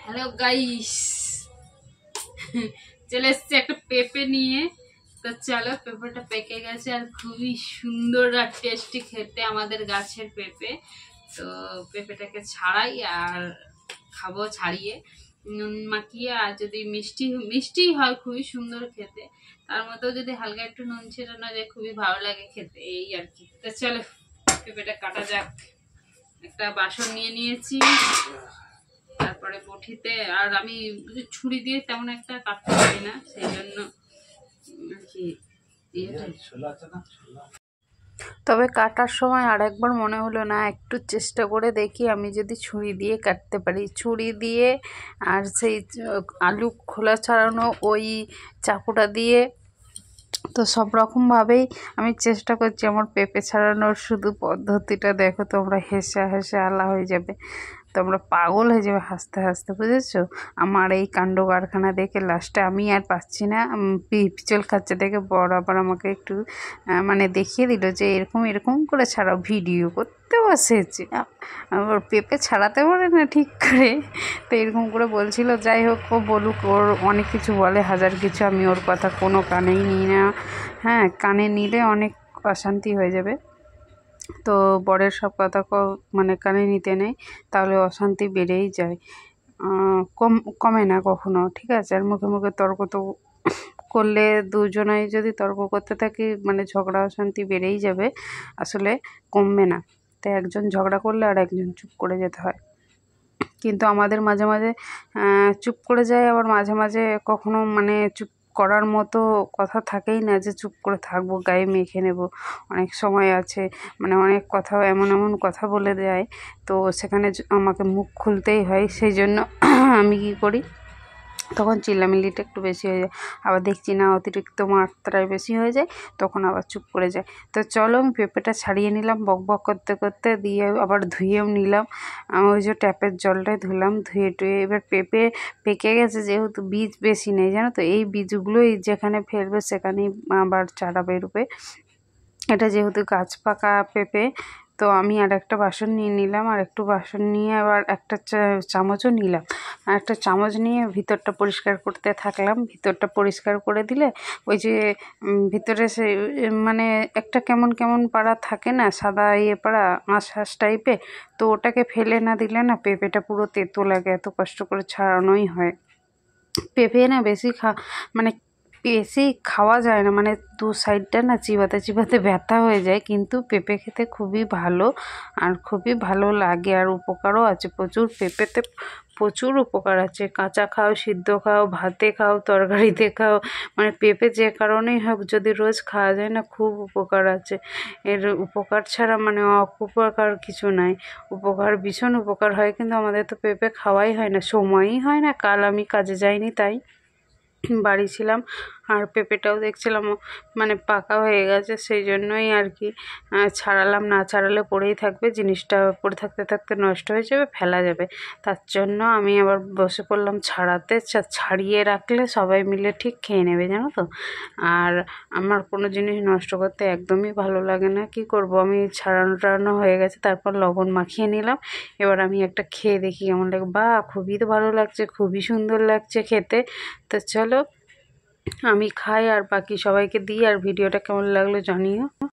Hello guys, চলে এসছি একটা পেঁপে নিয়ে। তো চলো, পেঁপেটা পেকে গেছে আর খুবই সুন্দর আর টেস্টি খেতে আমাদের গাছের পেঁপে। তো পেঁপেটাকে ছাড়াই আর খাবো ছাড়িয়ে নুন মাখিয়ে, আর যদি মিষ্টি মিষ্টি হয় খুবই সুন্দর খেতে, তার মধ্যেও যদি হালকা একটু নুন ছেটানো যায় খুবই ভালো লাগে খেতে, এই আর কি। তো চলো পেঁপেটা কাটা যাক। একটা বাসন নিয়ে নিয়েছি, তারপরে বটিতে, আর আমি ছুরি দিয়ে তেমন একটা কাটতে পারি না, সেই জন্য আর কি। তবে কাটার সময় আর একবার মনে হলো না, একটু চেষ্টা করে দেখি আমি যদি ছুরি দিয়ে কাটতে পারি। ছুরি দিয়ে আর সেই আলু খোলা ছাড়ানো ওই চাকুটা দিয়ে তো সব রকমভাবেই আমি চেষ্টা করছি। আমার পেঁপে ছাড়ানোর শুধু পদ্ধতিটা দেখো, তোমরা হেসে হেসে আলা হয়ে যাবে, তোমরা পাগল হয়ে যাবে হাসতে হাসতে, বুঝেছো? আমার এই কাণ্ড কারখানা দেখে লাস্টে আমি আর পাচ্ছি না, পিছল খাচ্ছে দেখে বড় আবার আমাকে একটু মানে দেখিয়ে দিল যে এরকম এরকম করে ছাড়াও, ভিডিও করতে বসেছে। আবার পেঁপে ছাড়াতে পারে না ঠিক করে, তো এরকম করে বলছিল। যাই হোক, ও বলুক, ওর অনেক কিছু বলে, হাজার কিছু, আমি ওর কথা কোনো কানেই নিই না। হ্যাঁ, কানে নিলে অনেক অশান্তি হয়ে যাবে। তো বরের সব কথা মানে কানে নিতে নেই, তাহলে অশান্তি বেড়েই যায়, কমে না কখনো, ঠিক আছে? আর মুখে মুখে তর্ক তো করলে, দুজনাই যদি তর্ক করতে থাকি মানে ঝগড়া অশান্তি বেড়েই যাবে, আসলে কমবে না। তাই একজন ঝগড়া করলে আর একজন চুপ করে যেতে হয়। কিন্তু আমাদের মাঝে মাঝে চুপ করে যায়, আবার মাঝে মাঝে কখনো মানে চুপ করার মতো কথা থাকেই না যে চুপ করে থাকবো, গায়ে মেখে নেব। অনেক সময় আছে মানে অনেক কথা, এমন এমন কথা বলে দেয়, তো সেখানে আমাকে মুখ খুলতেই হয়। সেই জন্য আমি কী করি, তখন চিল্লামিল্লিটা একটু বেশি হয়ে যায়। আবার দেখছি না অতিরিক্ত মাত্রায় বেশি হয়ে যায়, তখন আবার চুপ করে যায়। তো চলো, আমি পেঁপেটা ছাড়িয়ে নিলাম বক বক করতে করতে, দিয়ে আবার ধুয়েও নিলাম। ওই যে ট্যাপের জলটায় ধুলাম, ধুয়ে টুয়ে এবার পেঁপে পেকে গেছে, যেহেতু বীজ বেশি নেই, জানো তো, এই বীজগুলোই যেখানে ফেলবে সেখানেই আবার চারা বেরোবে। এটা যেহেতু গাছ পাকা পেঁপে, তো আমি আর একটা বাসন নিয়ে নিলাম, আর একটু বাসন নিয়ে আবার একটা চামচও নিলাম, আর একটা চামচ নিয়ে ভিতরটা পরিষ্কার করতে থাকলাম। ভিতরটা পরিষ্কার করে দিলে ওই যে ভিতরে সে মানে একটা কেমন কেমন পাড়া থাকে না, সাদা পাড়া আঁশ টাইপে, তো ওটাকে ফেলে না দিলে না পেঁপেটা পুরো তেতো লাগে, এত কষ্ট করে ছাড়ানোই হয়। পেঁপে না মানে বেশি খাওয়া যায় না, মানে দু সাইডটা না চিবাতে চিবাতে ব্যথা হয়ে যায়, কিন্তু পেঁপে খেতে খুবই ভালো আর খুবই ভালো লাগে, আর উপকারও আছে প্রচুর। পেঁপেতে প্রচুর উপকার আছে, কাঁচা খাও, সিদ্ধ খাও, ভাতে খাও, তরকারিতে খাও, মানে পেঁপে যে কারণেই হোক যদি রোজ খাওয়া যায় না, খুব উপকার আছে। এর উপকার ছাড়া মানে অপকার কিছু নাই, উপকার ভীষণ উপকার হয়, কিন্তু আমাদের তো পেঁপে খাওয়াই হয় না, সময়ই হয় না। কাল আমি কাজে যাইনি, তাই বাড়ি ছিলাম, আর পেঁপেটাও দেখছিলাম মানে পাকা হয়ে গেছে, সেই জন্যই আর কি ছাড়ালাম। না ছাড়ালে পড়েই থাকবে, জিনিসটা পড়ে থাকতে থাকতে নষ্ট হয়ে যাবে, ফেলা যাবে, তার জন্য আমি আবার বসে পড়লাম ছাড়াতে। ছাড়িয়ে রাখলে সবাই মিলে ঠিক খেয়ে নেবে, জানো তো। আর আমার কোনো জিনিস নষ্ট করতে একদমই ভালো লাগে না, কি করব, আমি ছাড়ানো টাড়ানো হয়ে গেছে, তারপর লবণ মাখিয়ে নিলাম। এবার আমি একটা খেয়ে দেখি কেমন লাগে। বাহ, খুবই তো ভালো লাগছে, খুবই সুন্দর লাগছে খেতে। তো চলো আমি খাই আর বাকি সবাইকে দিই, আর ভিডিওটা কেমন লাগলো জানিও।